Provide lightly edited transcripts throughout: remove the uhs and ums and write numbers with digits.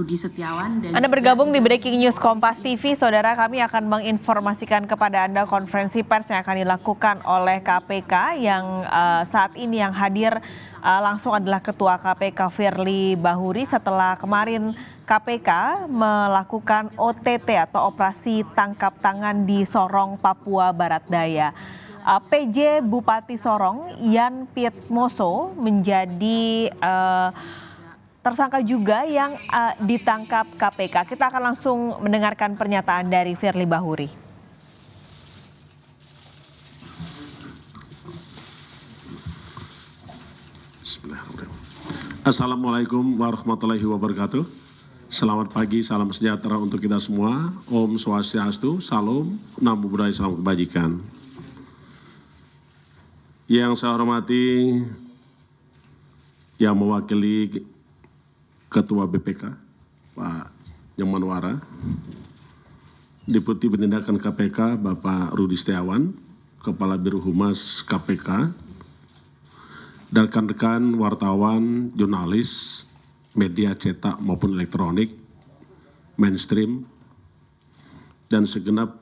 Rudi Setiawan dan Anda bergabung di Breaking News Kompas TV, saudara. Kami akan menginformasikan kepada Anda konferensi pers yang akan dilakukan oleh KPK yang saat ini yang hadir langsung adalah Ketua KPK Firly Bahuri setelah kemarin KPK melakukan OTT atau operasi tangkap tangan di Sorong, Papua Barat Daya. PJ Bupati Sorong Yan Pietmoso menjadi tersangka juga yang ditangkap KPK. Kita akan langsung mendengarkan pernyataan dari Firly Bahuri. Assalamualaikum warahmatullahi wabarakatuh. Selamat pagi, salam sejahtera untuk kita semua. Om Swastiastu, Salam, Namo Buddhaya, Salam Kebajikan. Yang saya hormati yang mewakili Ketua BPK, Pak Nyomanwara, Deputi Penindakan KPK, Bapak Rudi Setiawan, Kepala Biro Humas KPK, dan rekan-rekan wartawan, jurnalis, media cetak maupun elektronik, mainstream, dan segenap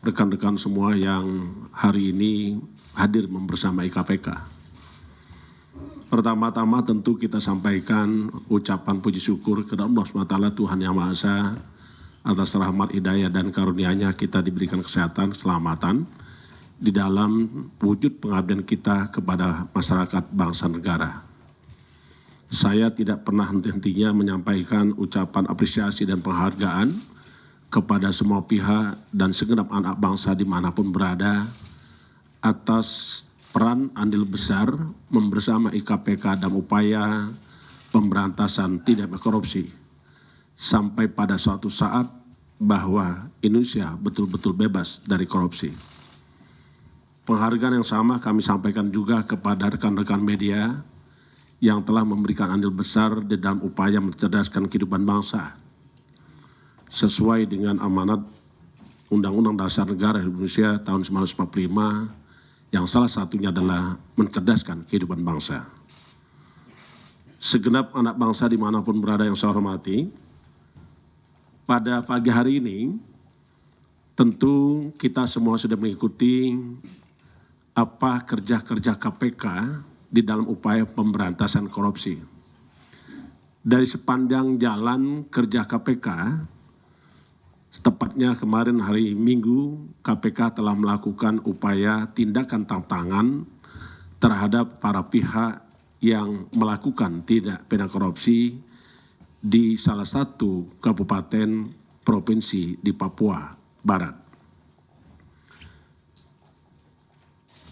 rekan-rekan semua yang hari ini hadir membersamai KPK. Pertama-tama tentu kita sampaikan ucapan puji syukur kepada Allah SWT Tuhan Yang Maha Esa atas rahmat hidayah dan karunia-Nya kita diberikan kesehatan, keselamatan di dalam wujud pengabdian kita kepada masyarakat bangsa negara. Saya tidak pernah henti-hentinya menyampaikan ucapan apresiasi dan penghargaan kepada semua pihak dan segenap anak bangsa dimanapun berada atas peran andil besar membersamai KPK dalam upaya pemberantasan tindak korupsi sampai pada suatu saat bahwa Indonesia betul-betul bebas dari korupsi. Penghargaan yang sama kami sampaikan juga kepada rekan-rekan media yang telah memberikan andil besar di dalam upaya mencerdaskan kehidupan bangsa sesuai dengan amanat Undang-Undang Dasar Negara Indonesia tahun 1945 yang salah satunya adalah mencerdaskan kehidupan bangsa. Segenap anak bangsa dimanapun berada yang saya hormati, pada pagi hari ini tentu kita semua sudah mengikuti apa kerja-kerja KPK di dalam upaya pemberantasan korupsi. Dari sepanjang jalan kerja KPK, tepatnya kemarin hari Minggu, KPK telah melakukan upaya tindakan tangan terhadap para pihak yang melakukan tindak pidana korupsi di salah satu kabupaten provinsi di Papua Barat.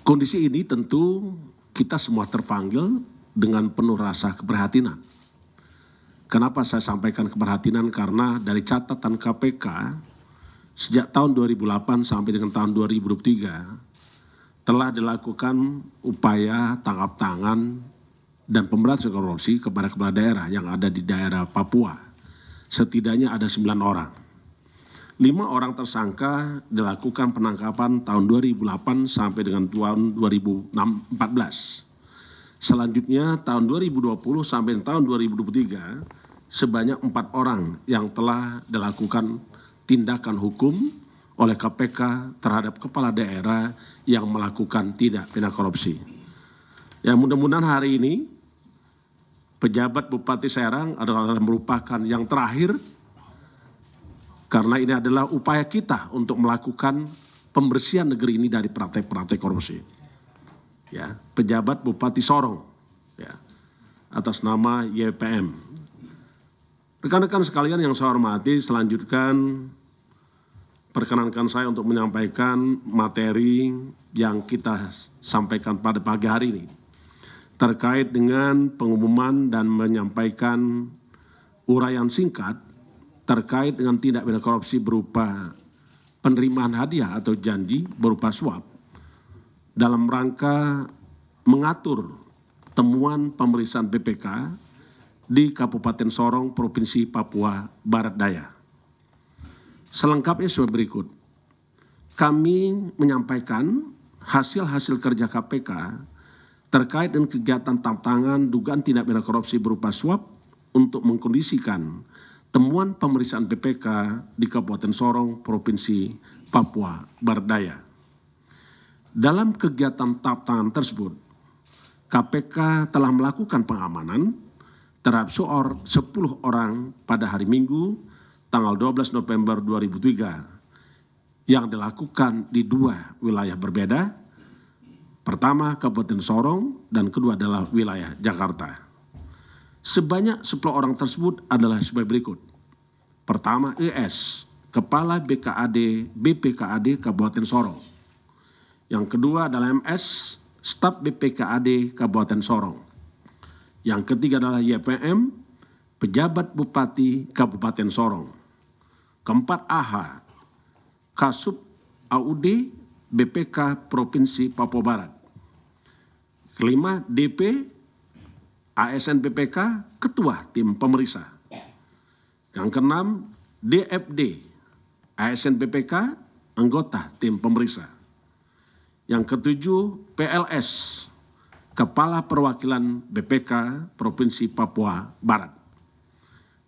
Kondisi ini tentu kita semua terpanggil dengan penuh rasa keprihatinan. Kenapa saya sampaikan keprihatinan? Karena dari catatan KPK sejak tahun 2008 sampai dengan tahun 2023 telah dilakukan upaya tangkap tangan dan pemberantasan korupsi kepada kepala daerah yang ada di daerah Papua. Setidaknya ada 9 orang. 5 orang tersangka dilakukan penangkapan tahun 2008 sampai dengan tahun 2014. Selanjutnya tahun 2020 sampai tahun 2023 sebanyak 4 orang yang telah dilakukan tindakan hukum oleh KPK terhadap kepala daerah yang melakukan tindak pidana korupsi. Ya, mudah-mudahan hari ini pejabat Bupati Serang adalah merupakan yang terakhir karena ini adalah upaya kita untuk melakukan pembersihan negeri ini dari praktek-praktek korupsi. Ya, pejabat Bupati Sorong, ya, atas nama YPM. Rekan-rekan sekalian yang saya hormati, selanjutnya perkenankan saya untuk menyampaikan materi yang kita sampaikan pada pagi hari ini terkait dengan pengumuman dan menyampaikan uraian singkat terkait dengan tindak pidana korupsi berupa penerimaan hadiah atau janji berupa suap dalam rangka mengatur temuan pemeriksaan BPK di Kabupaten Sorong, Provinsi Papua Barat Daya. Selengkapnya sebagai berikut. Kami menyampaikan hasil-hasil kerja KPK terkait dengan kegiatan tangkap tangan dugaan tindak pidana korupsi berupa suap untuk mengkondisikan temuan pemeriksaan BPK di Kabupaten Sorong, Provinsi Papua Barat Daya. Dalam kegiatan tangkap tangan tersebut, KPK telah melakukan pengamanan terhadap 10 orang pada hari Minggu, tanggal 12 November 2003, yang dilakukan di 2 wilayah berbeda. Pertama, Kabupaten Sorong, dan kedua adalah wilayah Jakarta. Sebanyak 10 orang tersebut adalah sebagai berikut. Pertama, ES, Kepala BPKAD Kabupaten Sorong. Yang kedua adalah MS, Staf BPKAD Kabupaten Sorong. Yang ketiga adalah YPM, Pejabat Bupati Kabupaten Sorong. Keempat, AH, Kasub AUD BPK Provinsi Papua Barat. Kelima, DP, ASN BPK, Ketua Tim Pemeriksa. Yang keenam, DFD, ASN BPK, Anggota Tim Pemeriksa. Yang ketujuh, PLS, Kepala Perwakilan BPK Provinsi Papua Barat.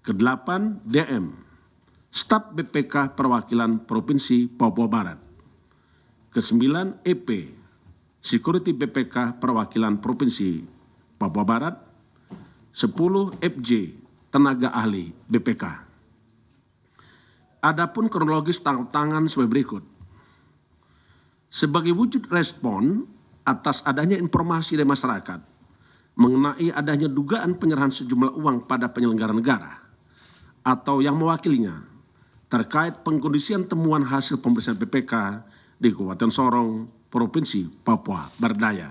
Kedelapan, DM, Staf BPK Perwakilan Provinsi Papua Barat. Kesembilan, EP, Security BPK Perwakilan Provinsi Papua Barat. 10, FJ, Tenaga Ahli BPK. Adapun kronologis tangkap tangan sebagai berikut. Sebagai wujud respon atas adanya informasi dari masyarakat mengenai adanya dugaan penyerahan sejumlah uang pada penyelenggara negara atau yang mewakilinya terkait pengkondisian temuan hasil pemeriksaan BPK di Kabupaten Sorong, Provinsi Papua Barat Daya.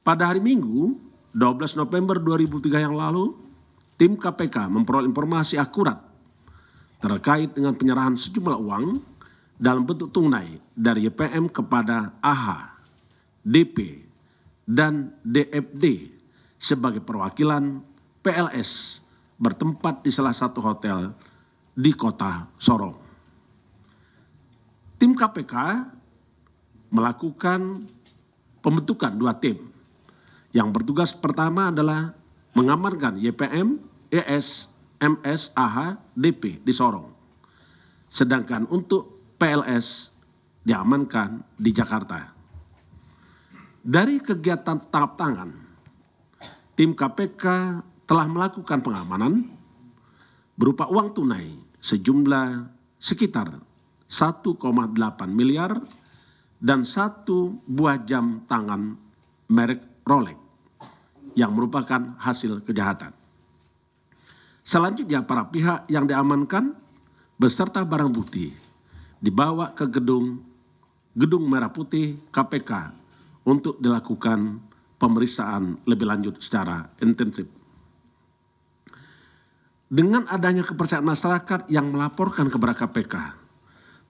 Pada hari Minggu, 12 November 2003 yang lalu, tim KPK memperoleh informasi akurat terkait dengan penyerahan sejumlah uang dalam bentuk tunai dari YPM kepada AH, DP, dan DFD sebagai perwakilan PLS bertempat di salah satu hotel di kota Sorong. Tim KPK melakukan pembentukan 2 tim. Yang bertugas pertama adalah mengamankan YPM, ES, MS, AH, DP di Sorong. Sedangkan untuk PLS diamankan di Jakarta. Dari kegiatan tangkap tangan, tim KPK telah melakukan pengamanan berupa uang tunai sejumlah sekitar 1,8 miliar dan 1 buah jam tangan merek Rolex yang merupakan hasil kejahatan. Selanjutnya para pihak yang diamankan beserta barang bukti dibawa ke gedung Merah Putih KPK untuk dilakukan pemeriksaan lebih lanjut secara intensif. Dengan adanya kepercayaan masyarakat yang melaporkan kepada KPK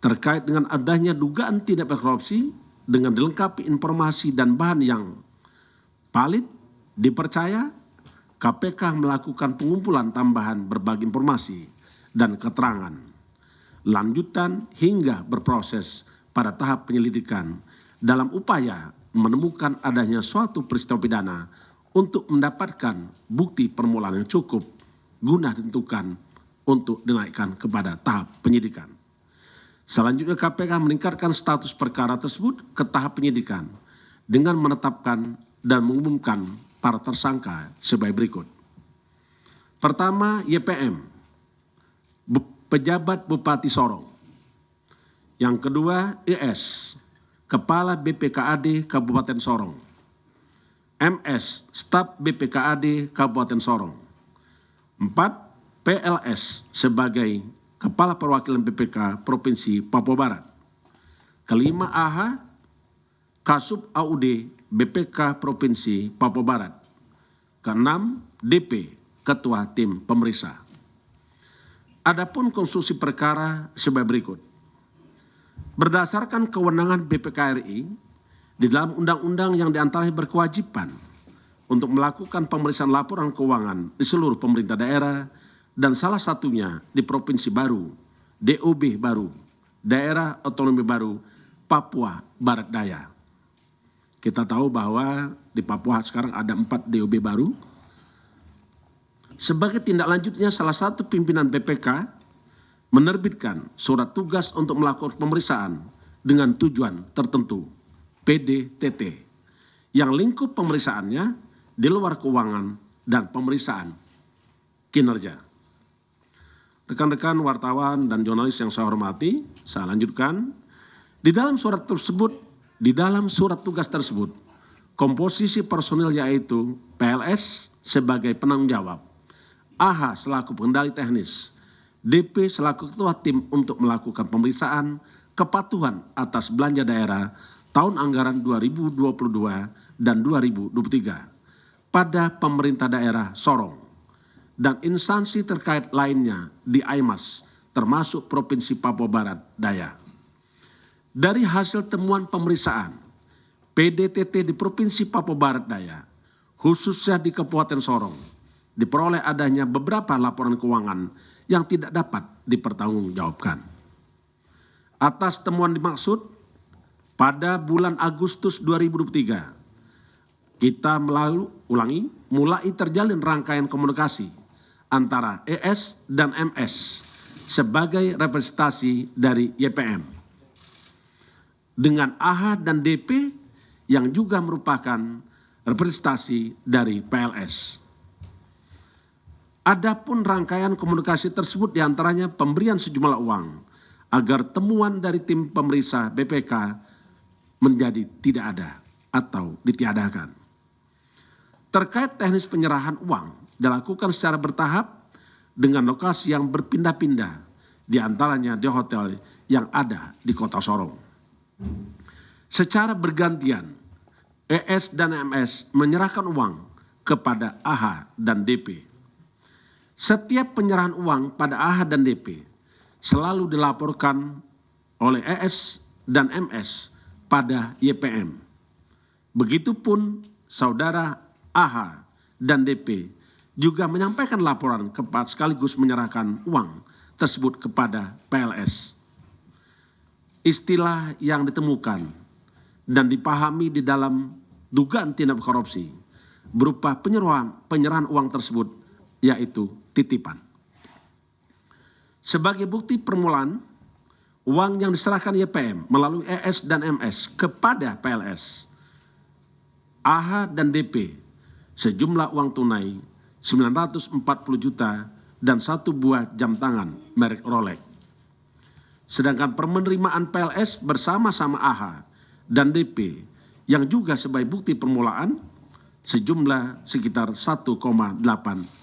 terkait dengan adanya dugaan tindak pidana korupsi dengan dilengkapi informasi dan bahan yang valid, dipercaya, KPK melakukan pengumpulan tambahan berbagai informasi dan keterangan lanjutan hingga berproses pada tahap penyelidikan dalam upaya menemukan adanya suatu peristiwa pidana untuk mendapatkan bukti permulaan yang cukup guna ditentukan untuk dinaikkan kepada tahap penyidikan. Selanjutnya KPK meningkatkan status perkara tersebut ke tahap penyidikan dengan menetapkan dan mengumumkan para tersangka sebagai berikut. Pertama, YPM, Pejabat Bupati Sorong. Yang kedua, ES, Kepala BPKAD Kabupaten Sorong. MS, Staf BPKAD Kabupaten Sorong. 4, PLS sebagai Kepala Perwakilan BPK Provinsi Papua Barat. Kelima, AH, Kasub AUD BPK Provinsi Papua Barat. Keenam, DP, Ketua Tim Pemeriksa. Adapun konstruksi perkara sebagai berikut. Berdasarkan kewenangan BPK RI di dalam undang-undang yang diantaranya berkewajiban untuk melakukan pemeriksaan laporan keuangan di seluruh pemerintah daerah dan salah satunya di Provinsi baru, DOB baru, Daerah Otonomi Baru, Papua Barat Daya. Kita tahu bahwa di Papua sekarang ada 4 DOB baru. Sebagai tindak lanjutnya, salah satu pimpinan BPK menerbitkan surat tugas untuk melakukan pemeriksaan dengan tujuan tertentu, PDTT, yang lingkup pemeriksaannya di luar keuangan dan pemeriksaan kinerja. Rekan-rekan wartawan dan jurnalis yang saya hormati, saya lanjutkan. Di dalam surat tugas tersebut, komposisi personil yaitu PLS sebagai penanggung jawab, AH selaku pengendali teknis, DP selaku ketua tim untuk melakukan pemeriksaan kepatuhan atas belanja daerah tahun anggaran 2022 dan 2023 pada pemerintah daerah Sorong dan instansi terkait lainnya di AIMAS termasuk Provinsi Papua Barat Daya. Dari hasil temuan pemeriksaan PDTT di Provinsi Papua Barat Daya, khususnya di Kabupaten Sorong, diperoleh adanya beberapa laporan keuangan yang tidak dapat dipertanggungjawabkan. Atas temuan dimaksud, pada bulan Agustus 2023, kita mulai terjalin rangkaian komunikasi antara ES dan MS sebagai representasi dari YPM dengan AH dan DP yang juga merupakan representasi dari PLS. Adapun rangkaian komunikasi tersebut diantaranya pemberian sejumlah uang agar temuan dari tim pemeriksa BPK menjadi tidak ada atau ditiadakan. Terkait teknis penyerahan uang dilakukan secara bertahap dengan lokasi yang berpindah-pindah, diantaranya di hotel yang ada di Kota Sorong. Secara bergantian, ES dan MS menyerahkan uang kepada AH dan DP. Setiap penyerahan uang pada AH dan DP selalu dilaporkan oleh ES dan MS pada YPM. Begitupun saudara AH dan DP juga menyampaikan laporan sekaligus menyerahkan uang tersebut kepada PLS. Istilah yang ditemukan dan dipahami di dalam dugaan tindak korupsi berupa penyerahan uang tersebut yaitu titipan. Sebagai bukti permulaan, uang yang diserahkan YPM melalui ES dan MS kepada PLS, AH dan DP sejumlah uang tunai 940 juta dan 1 buah jam tangan merek Rolex. Sedangkan penerimaan PLS bersama-sama AH dan DP yang juga sebagai bukti permulaan sejumlah sekitar 1,8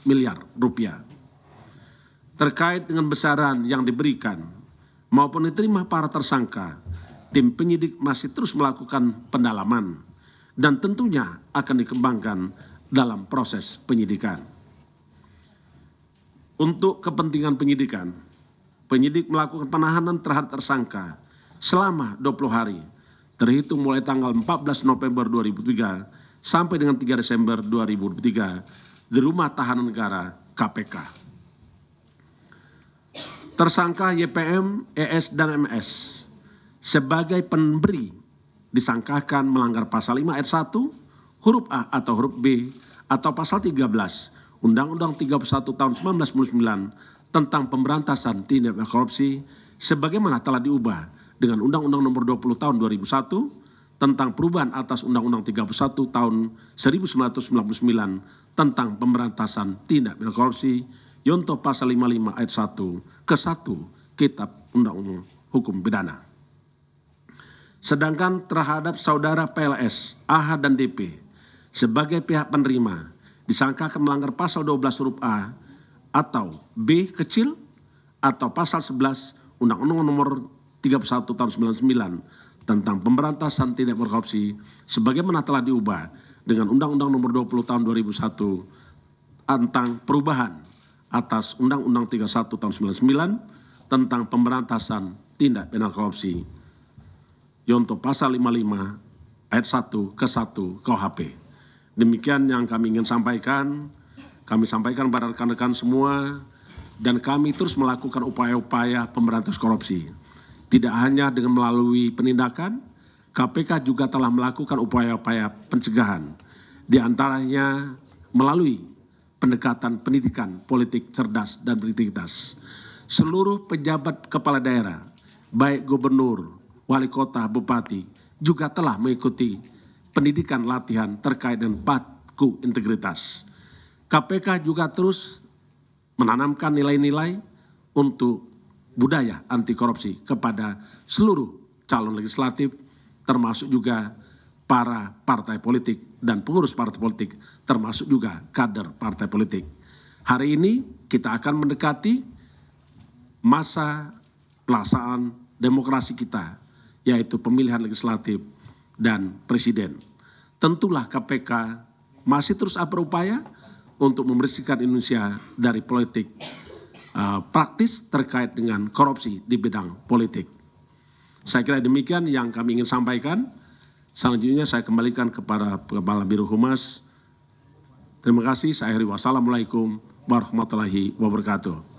miliar rupiah. Terkait dengan besaran yang diberikan maupun diterima para tersangka, tim penyidik masih terus melakukan pendalaman dan tentunya akan dikembangkan dalam proses penyidikan. Untuk kepentingan penyidikan, penyidik melakukan penahanan terhadap tersangka selama 20 hari, terhitung mulai tanggal 14 November 2003 sampai dengan 3 Desember 2023 di Rumah Tahanan Negara KPK. Tersangka YPM, ES, dan MS sebagai pemberi disangkakan melanggar pasal 5 ayat 1, huruf A atau huruf B, atau pasal 13 Undang-Undang 31 tahun 1999 tentang pemberantasan tindak pidana korupsi sebagaimana telah diubah dengan Undang-Undang nomor 20 tahun 2001 tentang perubahan atas Undang-Undang 31 tahun 1999 tentang pemberantasan tindak pidana korupsi yonto pasal 55 ayat 1 ke 1 Kitab Undang-Undang Hukum Pidana. Sedangkan terhadap saudara PLS, AH dan DP sebagai pihak penerima disangkakan melanggar pasal 12 huruf A atau B kecil atau pasal 11 Undang-Undang nomor 31 tahun 1999 tentang pemberantasan tindak pidana korupsi sebagaimana telah diubah dengan Undang-Undang nomor 20 tahun 2001 tentang perubahan atas Undang-Undang 31 tahun 1999 tentang pemberantasan tindak pidana korupsi yonto pasal 55 ayat 1 ke 1 KUHP. Demikian yang kami ingin sampaikan. Kami sampaikan kepada rekan-rekan semua dan kami terus melakukan upaya-upaya pemberantasan korupsi. Tidak hanya dengan melalui penindakan, KPK juga telah melakukan upaya-upaya pencegahan. Di antaranya melalui pendekatan pendidikan politik cerdas dan berintegritas. Seluruh pejabat kepala daerah, baik gubernur, wali kota, bupati, juga telah mengikuti pendidikan latihan terkait dengan PATKU integritas. KPK juga terus menanamkan nilai-nilai untuk budaya anti korupsi kepada seluruh calon legislatif, termasuk juga para partai politik dan pengurus partai politik, termasuk juga kader partai politik. Hari ini kita akan mendekati masa pelaksanaan demokrasi kita, yaitu pemilihan legislatif dan presiden. Tentulah KPK masih terus berupaya untuk membersihkan Indonesia dari politik praktis terkait dengan korupsi di bidang politik. Saya kira demikian yang kami ingin sampaikan. Selanjutnya saya kembalikan kepada Kepala Biro Humas. Terima kasih. Saya akhiri. Wassalamualaikum warahmatullahi wabarakatuh.